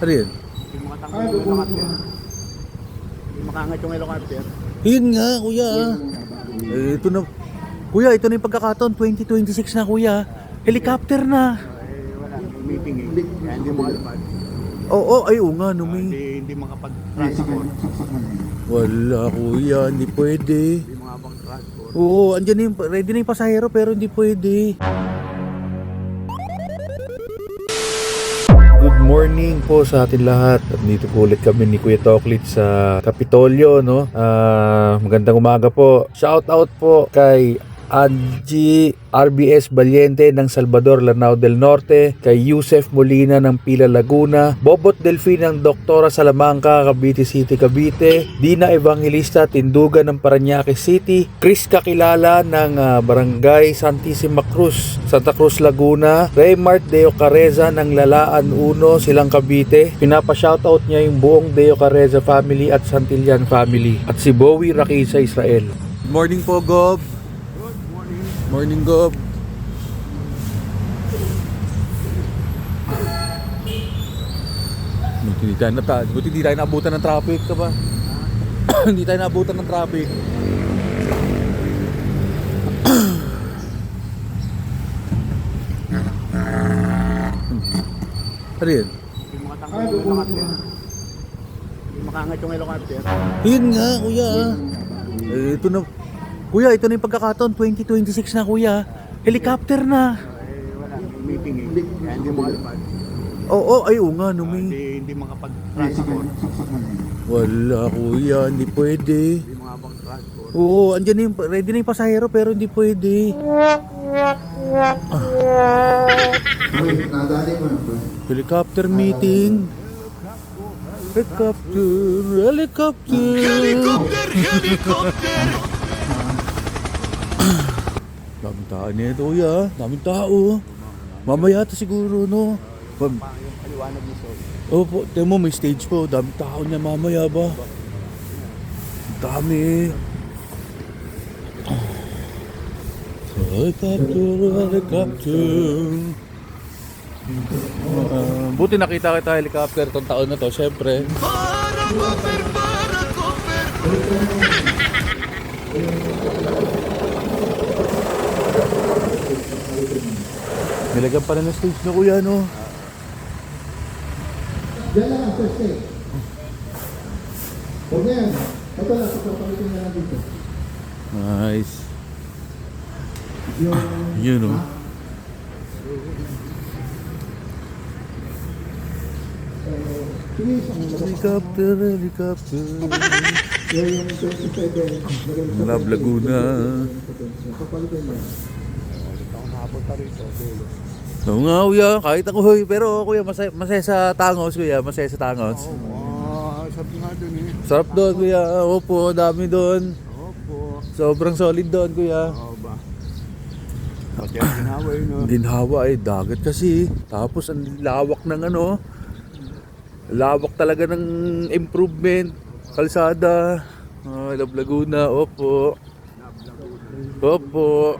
Ano yun? Hindi makatanggal yung helicopter. Hindi makangat yung helicopter. Yun nga, kuya. Ito na. Kuya, ito na yung pagkakataon. 2026 na, kuya. Helicopter na. Wala, may meeting eh. Kaya hindi makalipad. Oo, ay, oo nga, no, may. Hindi makapag-transport. Wala, kuya. Hindi pwede. Hindi makapag-transport. Oo, andyan na yung, ready na yung pasahero, pero hindi pwede. Good morning po sa atin lahat. At dito po ulit kami ni Kuya Toklit sa Kapitolyo, no? Magandang umaga po. Shout out po kay Angie RBS Valiente ng Salvador, Lanao del Norte, kay Yusef Molina ng Pila, Laguna, Bobot Delfin ng Doktora Salamanca, Cavite City, Cavite, Dina Evangelista Tindugan ng Parañaque City, Chris Kakilala ng Barangay Santissima Cruz, Santa Cruz, Laguna, Raymart Deo Careza ng Lalaan 1, Silang Cavite. Pinapa-shoutout niya yung buong Deo Careza family at Santillan family, at si Bowie Rakisa Israel. Good morning po, Gob. Morning, Gob. Buti hindi tayo naabutan ng traffic ka ba? Hindi tayo naabutan ng traffic. Ano yun? Hindi makatanggal yung helicopter. Hindi makangat yung helicopter. Yun nga, kuya. Ito na. Kuya, ito na yung pagkakataon. 2026 na, kuya. Helicopter na. Wala, may meeting eh. Kaya hindi makalipad. Oo, ay, oo nga, no, may. Hindi makapag-transport. Wala, kuya. Hindi pwede. Hindi makapag-transport. Oo, andyan na yung, ready na yung pasahero, pero hindi pwede. Helicopter meeting. Helicopter. Daming tao nito, kuya. Daming tao. Mamaya ito siguro, no? Yung paliwanag ni Sol. Opo, tingnan mo, may stage po. Daming tao niya mamaya ba? Dami. Helicopter. Buti nakita kita helicopter itong taon na to, syempre. Nilagyan pa rin ng stage na, kuya, no? Diyan lang ang first day. Huwag na yan. Ito lang, pagpapalitin na lang dito. Nice. Yun, no? Helicopter, helicopter. Yung 27. Love Laguna. Papalitin na. Ako nakapunta rito. Oo nga, kuya. Kahit ako, hoy. Pero, kuya, masaya sa Tangos, kuya. Masaya sa Tangos. Sabi nga dun eh. Sarap doon, kuya. Opo, dami doon. Opo. Sobrang solid doon, kuya. Oo ba? Pati ang ginawa yun, no? Ginhawa ay dagat kasi. Tapos ang lawak ng ano. Lawak talaga ng improvement. Kalsada. Love Laguna, opo. Opo.